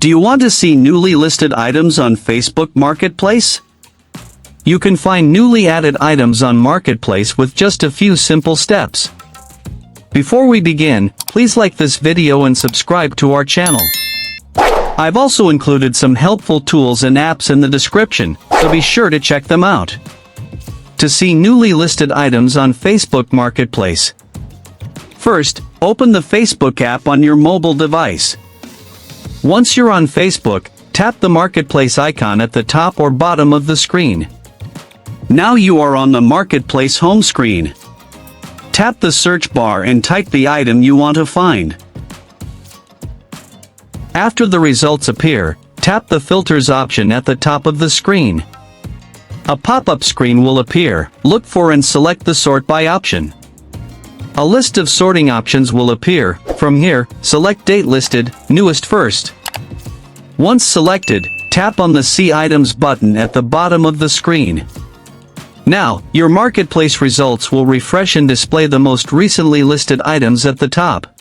Do you want to see newly listed items on Facebook Marketplace? You can find newly added items on Marketplace with just a few simple steps. Before we begin, please like this video and subscribe to our channel. I've also included some helpful tools and apps in the description, so be sure to check them out. To see newly listed items on Facebook Marketplace. First, open the Facebook app on your mobile device. Once you're on Facebook, tap the Marketplace icon at the top or bottom of the screen. Now you are on the Marketplace home screen. Tap the search bar and type the item you want to find. After the results appear, tap the Filters option at the top of the screen. A pop-up screen will appear. Look for and select the Sort By option. A list of sorting options will appear. From here, select Date Listed, Newest first. Once selected, tap on the See Items button at the bottom of the screen. Now, your Marketplace results will refresh and display the most recently listed items at the top.